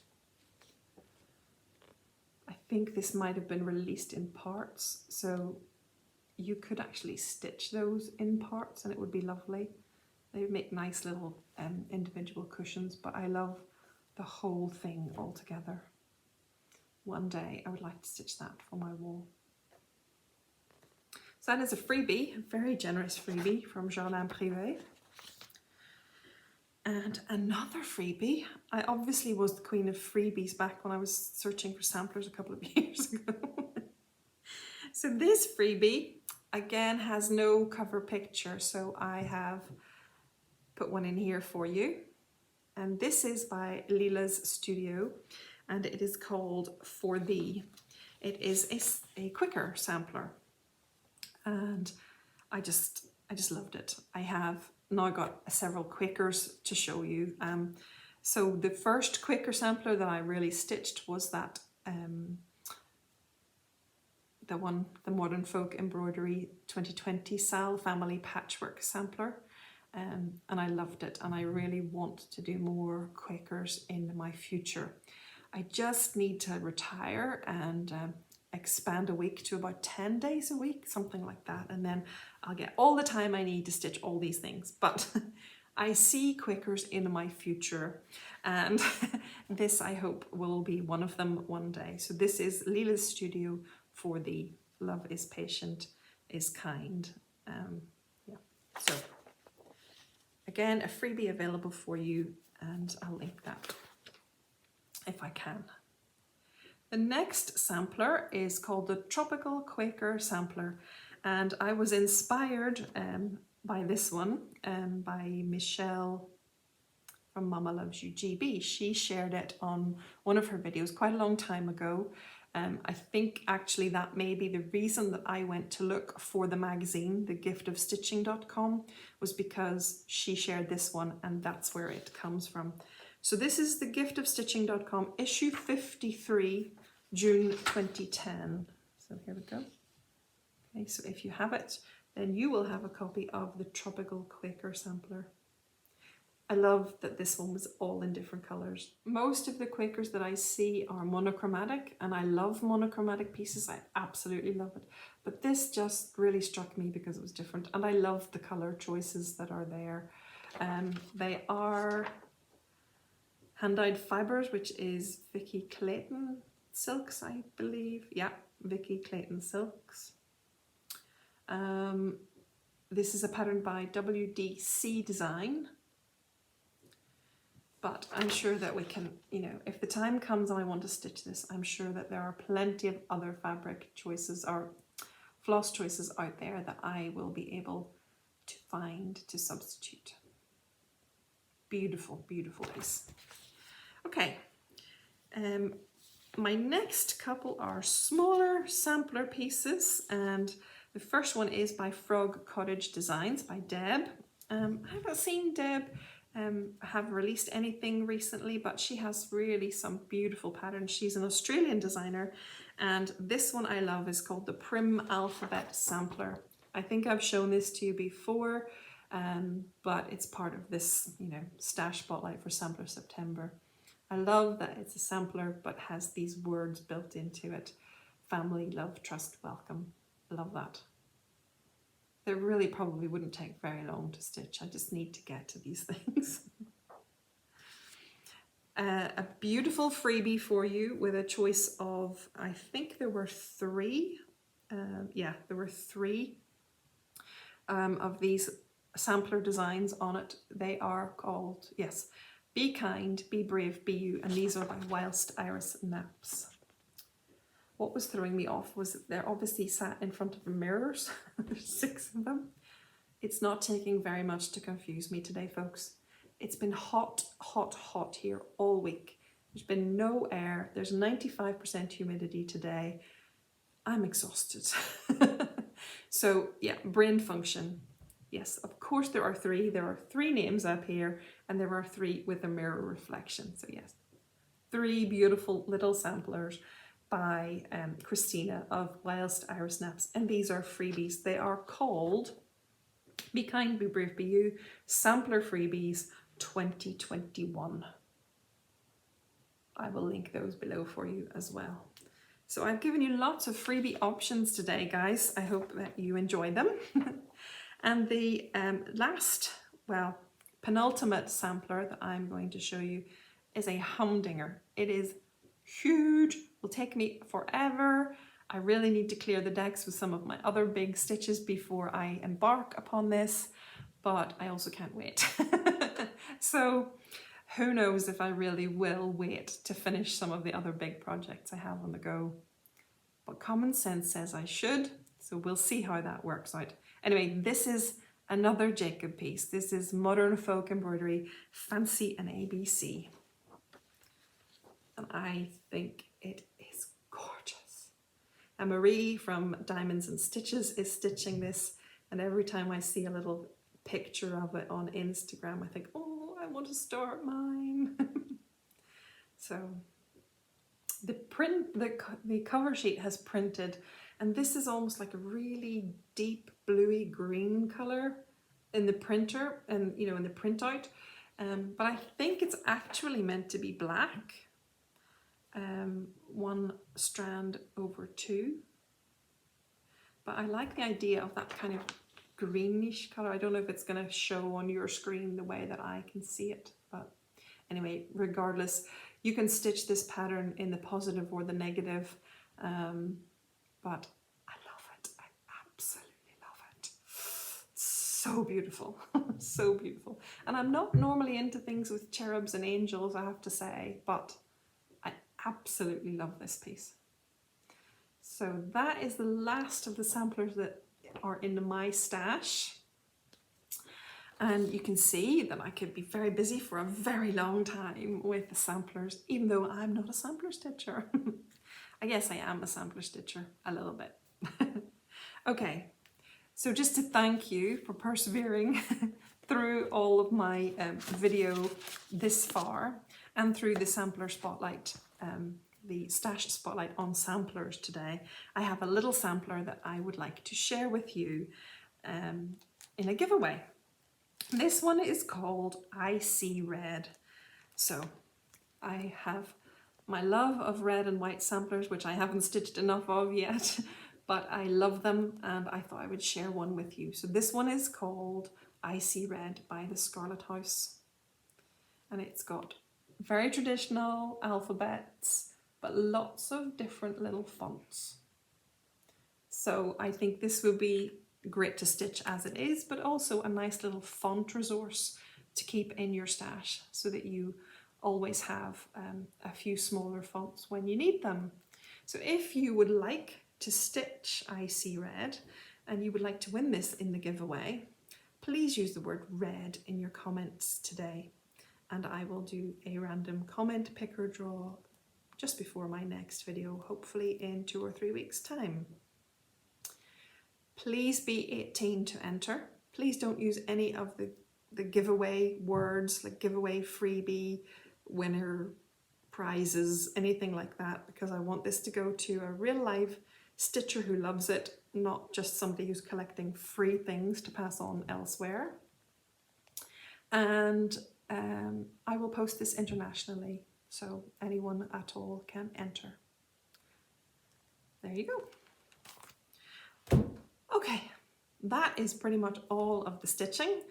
I think this might have been released in parts, so you could actually stitch those in parts and it would be lovely. They would make nice little individual cushions, but I love the whole thing all together. One day I would like to stitch that for my wall. So that is a freebie, a very generous freebie from Jardin Privé. And another freebie. I obviously was the queen of freebies back when I was searching for samplers a couple of years ago. So this freebie, again, has no cover picture, so I have put one in here for you. And this is by Lila's Studio, and it is called For Thee. It is a Quaker sampler, and I just loved it. I have now got several Quakers to show you. So the first Quaker sampler that I really stitched was that the Modern Folk Embroidery 2020 SAL Family Patchwork Sampler, and I loved it, and I really want to do more Quakers in my future. I just need to retire and expand a week to about 10 days a week, something like that, and then I'll get all the time I need to stitch all these things. But I see Quakers in my future, and this I hope will be one of them one day. So this is Lila's Studio For Thee. Love is patient, is kind. Yeah. So again, a freebie available for you, and I'll link that if I can. The next sampler is called the Tropical Quaker Sampler, and I was inspired by this one by Michelle from Mama Loves You GB. She shared it on one of her videos quite a long time ago. I think actually that may be the reason that I went to look for the magazine, thegiftofstitching.com, was because she shared this one, and that's where it comes from. So this is thegiftofstitching.com, issue 53, June 2010. So here we go. Okay, so if you have it, then you will have a copy of the Tropical Quaker Sampler. I love that this one was all in different colours. Most of the Quakers that I see are monochromatic, and I love monochromatic pieces. I absolutely love it. But this just really struck me because it was different, and I love the colour choices that are there. They are hand-dyed fibres, which is Vicky Clayton silks, I believe. Yeah, Vicky Clayton silks. This is a pattern by WDC Design. But I'm sure that we can, you know, if the time comes and I want to stitch this, I'm sure that there are plenty of other fabric choices or floss choices out there that I will be able to find to substitute. Beautiful, beautiful piece. Okay, my next couple are smaller sampler pieces, and the first one is by Frog Cottage Designs by Deb. I haven't seen Deb have released anything recently, but she has really some beautiful patterns. She's an Australian designer, and this one I love is called the Prim Alphabet Sampler. I think I've shown this to you before, but it's part of this, you know, stash spotlight for Sampler September. I love that it's a sampler but has these words built into it. Family, love, trust, welcome. I love that. They really probably wouldn't take very long to stitch. I just need to get to these things. A beautiful freebie for you with a choice of, I think there were three. Yeah, there were three of these sampler designs on it. They are called, yes, Be Kind, Be Brave, Be You, and these are by Whilst Iris Naps. What was throwing me off was that they're obviously sat in front of mirrors. There's 6 of them. It's not taking very much to confuse me today, folks. It's been hot, hot, hot here all week. There's been no air. There's 95% humidity today. I'm exhausted. So yeah, brain function. Yes, of course there are 3. There are 3 names up here, and there are 3 with a mirror reflection. So yes, 3 beautiful little samplers by Christina of Whilst Iris Naps, and these are freebies. They are called Be Kind, Be Brave, Be You Sampler Freebies 2021. I will link those below for you as well. So I've given you lots of freebie options today, guys. I hope that you enjoy them. And the penultimate sampler that I'm going to show you is a humdinger. It is huge, will take me forever. I really need to clear the decks with some of my other big stitches before I embark upon this, but I also can't wait. So who knows if I really will wait to finish some of the other big projects I have on the go. But common sense says I should, so we'll see how that works out. Anyway, this is another Jacob piece. This is Modern Folk Embroidery, Fancy and ABC. And I think it is gorgeous. And Marie from Diamonds and Stitches is stitching this, and every time I see a little picture of it on Instagram, I think, oh, I want to start mine. So the cover sheet has printed, and this is almost like a really deep bluey green color in the printer and in the printout, but I think it's actually meant to be black, one strand over two, but I like the idea of that kind of greenish color. I don't know if it's going to show on your screen the way that I can see it, but anyway, regardless, you can stitch this pattern in the positive or the negative, but I love it. I absolutely love it. So beautiful. So beautiful. And I'm not normally into things with cherubs and angels, I have to say, but I absolutely love this piece. So that is the last of the samplers that are in my stash. And you can see that I could be very busy for a very long time with the samplers, even though I'm not a sampler stitcher. I guess I am a sampler stitcher, a little bit. Okay, so just to thank you for persevering through all of my video this far and through the sampler spotlight, the stash spotlight on samplers today, I have a little sampler that I would like to share with you in a giveaway. This one is called I See Red. So I have my love of red and white samplers, which I haven't stitched enough of yet, but I love them and I thought I would share one with you. So this one is called I See Red by the Scarlet House. And it's got very traditional alphabets, but lots of different little fonts. So I think this will be great to stitch as it is, but also a nice little font resource to keep in your stash so that you always have a few smaller fonts when you need them. So if you would like to stitch I See Red and you would like to win this in the giveaway, please use the word red in your comments today, and I will do a random comment picker draw just before my next video, hopefully in 2 or 3 weeks' time. Please be 18 to enter. Please don't use any of the giveaway words like giveaway, freebie, winner, prizes, anything like that, because I want this to go to a real live stitcher who loves it, not just somebody who's collecting free things to pass on elsewhere. And I will post this internationally, so anyone at all can enter. There you go. Okay, that is pretty much all of the stitching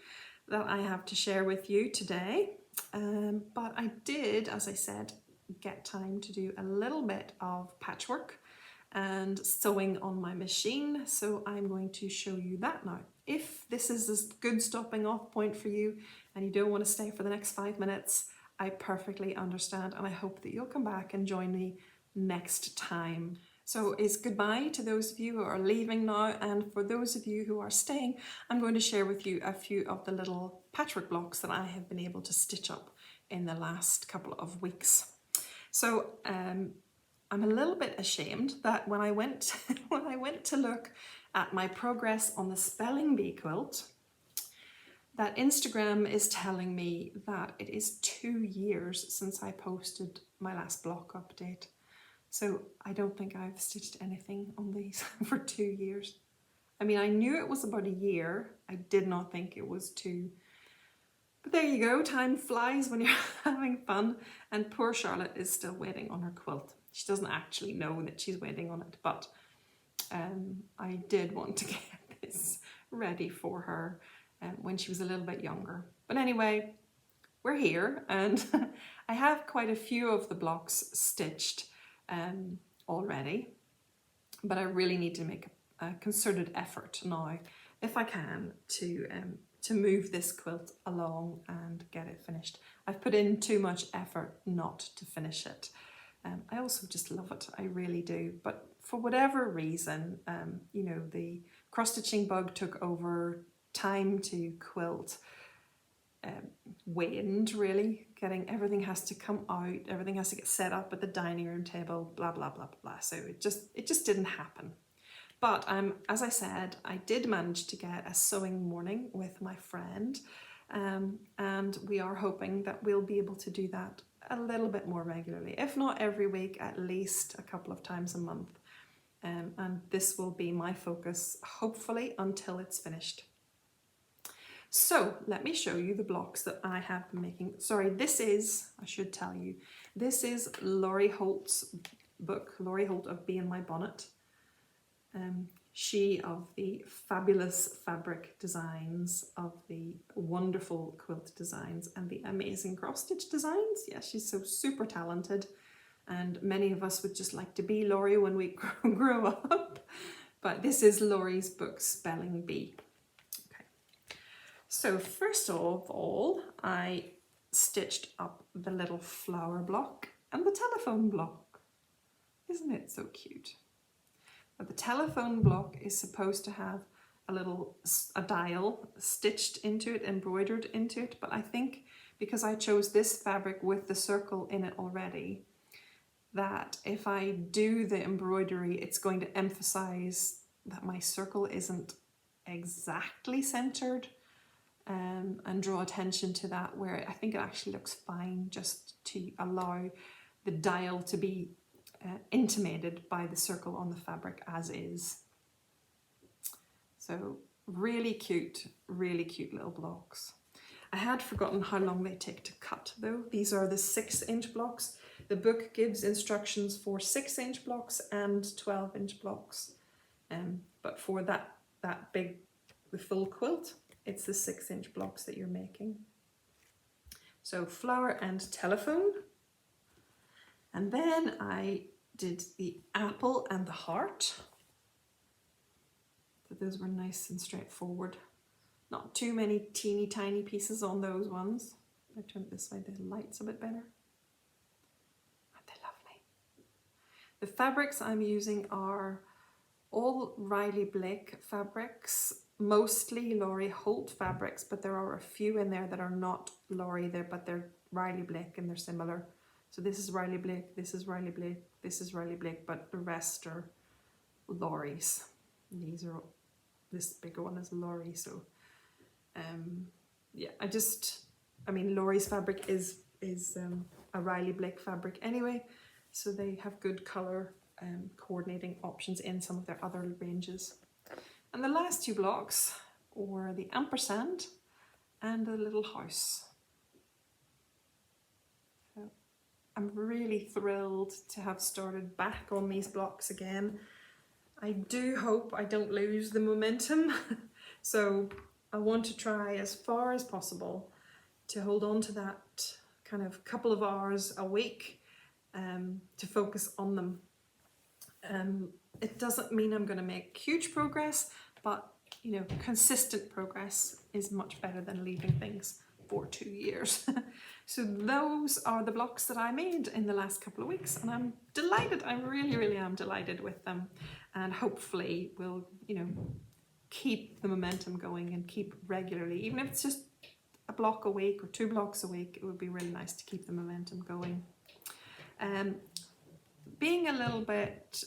that I have to share with you today. But I did, as I said, get time to do a little bit of patchwork and sewing on my machine, so I'm going to show you that now. If this is a good stopping off point for you and you don't want to stay for the next 5 minutes, I perfectly understand, and I hope that you'll come back and join me next time. So it's goodbye to those of you who are leaving now, and for those of you who are staying, I'm going to share with you a few of the little patchwork blocks that I have been able to stitch up in the last couple of weeks. So I'm a little bit ashamed that when I went to look at my progress on the spelling bee quilt, that Instagram is telling me that it is 2 years since I posted my last block update. So I don't think I've stitched anything on these for 2 years. I mean, I knew it was about a year. I did not think it was 2. But there you go, time flies when you're having fun. And poor Charlotte is still waiting on her quilt. She doesn't actually know that she's waiting on it, but I did want to get this ready for her when she was a little bit younger. But anyway, we're here, and I have quite a few of the blocks stitched already, but I really need to make a concerted effort now, if I can, to move this quilt along and get it finished. I've put in too much effort not to finish it. I also just love it, I really do. But for whatever reason, you know, the cross-stitching bug took over, time to quilt waned really. Everything has to come out, everything has to get set up at the dining room table, blah, blah, blah, blah. So it just didn't happen. But as I said, I did manage to get a sewing morning with my friend, and we are hoping that we'll be able to do that a little bit more regularly, if not every week, at least a couple of times a month. And this will be my focus, hopefully, until it's finished. So let me show you the blocks that I have been making. Sorry, I should tell you, this is Laurie Holt's book, Laurie Holt of Be in My Bonnet. She of the fabulous fabric designs, of the wonderful quilt designs, and the amazing cross-stitch designs. Yeah, she's so super talented, and many of us would just like to be Laurie when we grow up. But this is Laurie's book, Spelling Bee. Okay. So first of all, I stitched up the little flower block and the telephone block. Isn't it so cute? But the telephone block is supposed to have a dial stitched into it, embroidered into it, but I think because I chose this fabric with the circle in it already, that if I do the embroidery, it's going to emphasize that my circle isn't exactly centered, and draw attention to that, where I think it actually looks fine just to allow the dial to be intimated by the circle on the fabric as is. So really cute little blocks. I had forgotten how long they take to cut though. These are the 6-inch blocks. The book gives instructions for 6-inch blocks and 12-inch blocks. But for that big, the full quilt, it's the 6-inch blocks that you're making. So flower and telephone. And then I did the apple and the heart. So those were nice and straightforward. Not too many teeny tiny pieces on those ones. I turn it this way, the light's a bit better. Aren't they lovely? The fabrics I'm using are all Riley Blake fabrics, mostly Laurie Holt fabrics, but there are a few in there that are not Laurie there, but they're Riley Blake and they're similar. So this is Riley Blake, this is Riley Blake, this is Riley Blake, but the rest are Laurie's. This bigger one is Laurie, so yeah, I mean Laurie's fabric is a Riley Blake fabric anyway, so they have good colour coordinating options in some of their other ranges. And the last 2 blocks were the ampersand and the little house. So I'm really thrilled to have started back on these blocks again. I do hope I don't lose the momentum. So I want to try as far as possible to hold on to that kind of couple of hours a week to focus on them. It doesn't mean I'm going to make huge progress, but you know, consistent progress is much better than leaving things for 2 years. So those are the blocks that I made in the last couple of weeks, and I'm delighted. I really am delighted with them, and hopefully we'll, you know, keep the momentum going and keep regularly, even if it's just a block a week or 2 blocks a week. It would be really nice to keep the momentum going. Being a little bit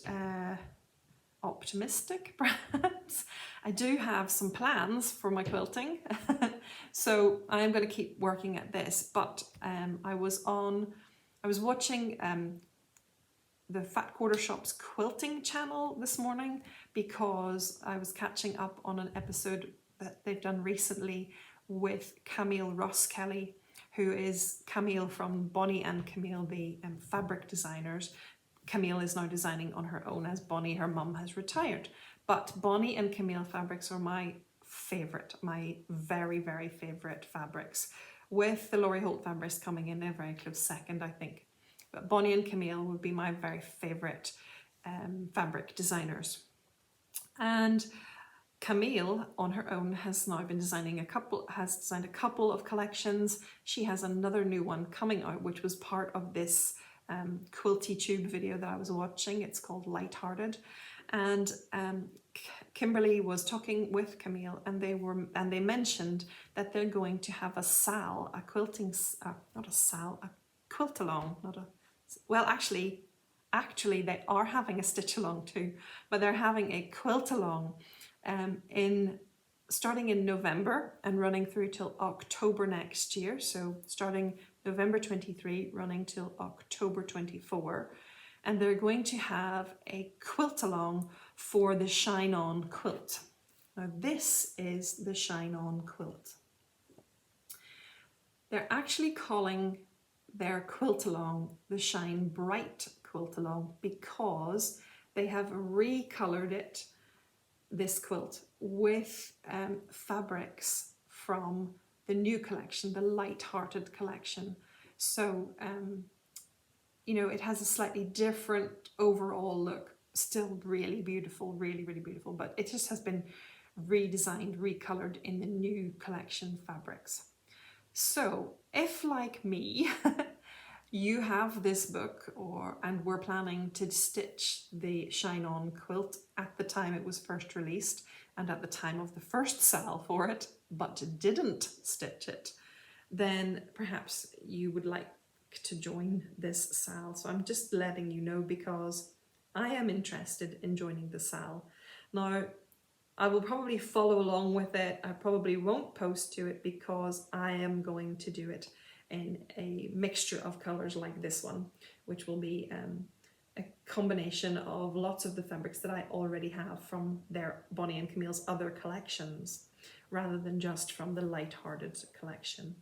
optimistic perhaps, I do have some plans for my quilting. So I'm going to keep working at this, but I was watching the Fat Quarter Shop's Quilting channel this morning because I was catching up on an episode that they've done recently with Camille Ross Kelly, who is Camille from Bonnie and Camille, the fabric designers. Camille is now designing on her own as Bonnie, her mum, has retired. But Bonnie and Camille fabrics are my favourite, my very, very favourite fabrics, with the Laurie Holt fabrics coming in a very close second, I think. But Bonnie and Camille would be my very favourite fabric designers. And Camille on her own has now been designing designed a couple of collections. She has another new one coming out, which was part of this quilty tube video that I was watching. It's called Lighthearted. And Kimberly was talking with Camille, and they mentioned that they're going to have a SAL, a quilting, not a SAL, a quilt along, not a, well, actually they are having a stitch along too, but they're having a quilt along starting in November and running through till October next year. So starting November 23, running till October 24. And they're going to have a quilt along for the Shine On quilt. Now this is the Shine On quilt. They're actually calling their quilt along the Shine Bright quilt along because they have recolored it, this quilt, with fabrics from the new collection, the Lighthearted collection. So you know, it has a slightly different overall look, still really beautiful, really, really beautiful, but it just has been redesigned, recolored in the new collection fabrics. So if, like me, you have this book and we're planning to stitch the Shine On quilt at the time it was first released and at the time of the first SAL for it, but didn't stitch it, then perhaps you would like to join this SAL. So I'm just letting you know because I am interested in joining the SAL. Now, I will probably follow along with it. I probably won't post to it because I am going to do it in a mixture of colours like this one, which will be a combination of lots of the fabrics that I already have from their Bonnie and Camille's other collections, rather than just from the Lighthearted collection.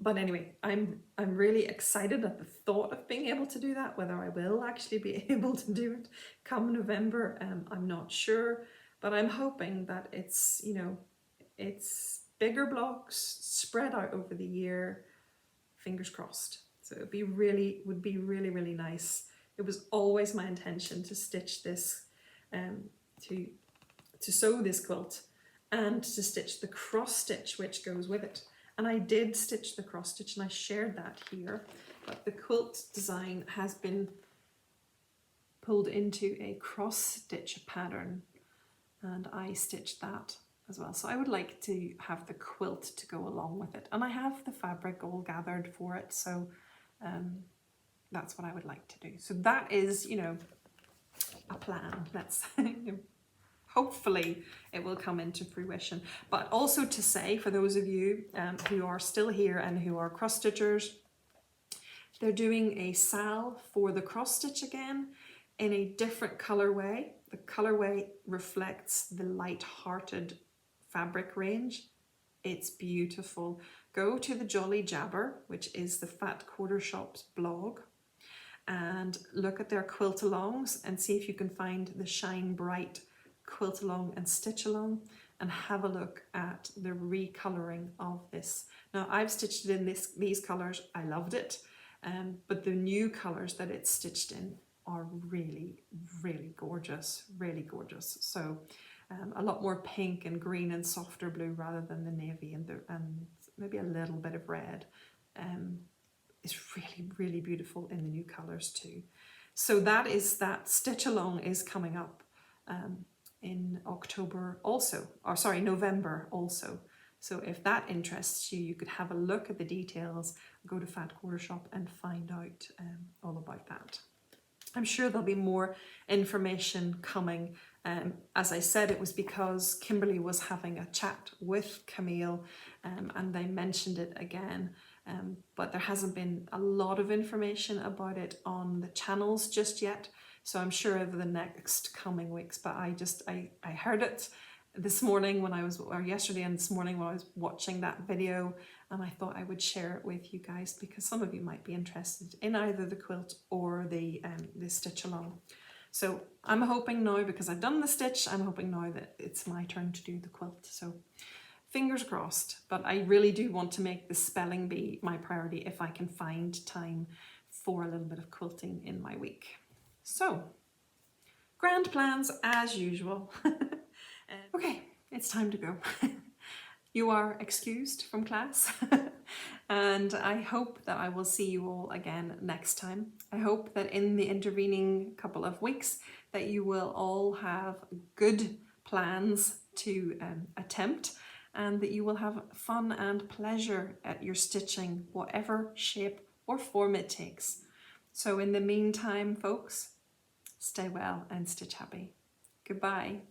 But anyway, I'm really excited at the thought of being able to do that. Whether I will actually be able to do it come November, I'm not sure, but I'm hoping that it's, you know, it's bigger blocks spread out over the year, fingers crossed. So would be really, really nice. It was always my intention to stitch this, to sew this quilt and to stitch the cross stitch which goes with it. And I did stitch the cross stitch and I shared that here, but the quilt design has been pulled into a cross stitch pattern and I stitched that as well. So I would like to have the quilt to go along with it. And I have the fabric all gathered for it. So that's what I would like to do. So that is, you know, a plan. Let's hopefully it will come into fruition. But also to say, for those of you who are still here and who are cross stitchers, they're doing a SAL for the cross stitch again in a different colorway. The colorway reflects the Lighthearted fabric range. It's beautiful. Go to the Jolly Jabber, which is the Fat Quarter Shop's blog, and look at their quilt alongs and see if you can find the Shine Bright quilt along and stitch along, and have a look at the recoloring of this. Now I've stitched it in these colors. I loved it, but the new colors that it's stitched in are really, really gorgeous, really gorgeous. So a lot more pink and green and softer blue rather than the navy and maybe a little bit of red. It's really, really beautiful in the new colors too. So that stitch along is coming up in October also, or sorry, November also. So if that interests you, you could have a look at the details, go to Fat Quarter Shop and find out all about that. I'm sure there'll be more information coming. As I said, it was because Kimberly was having a chat with Camille and they mentioned it again but there hasn't been a lot of information about it on the channels just yet. So I'm sure over the next coming weeks, but I heard it this morning when I was, or yesterday and this morning when I was watching that video, and I thought I would share it with you guys because some of you might be interested in either the quilt or the stitch along. So I'm hoping now, because I've done the stitch, I'm hoping now that it's my turn to do the quilt. So fingers crossed, but I really do want to make the spelling bee my priority if I can find time for a little bit of quilting in my week. So, grand plans as usual. Okay, it's time to go. You are excused from class and I hope that I will see you all again next time. I hope that in the intervening couple of weeks that you will all have good plans to attempt, and that you will have fun and pleasure at your stitching, whatever shape or form it takes. So in the meantime, folks, stay well and stitch happy. Goodbye.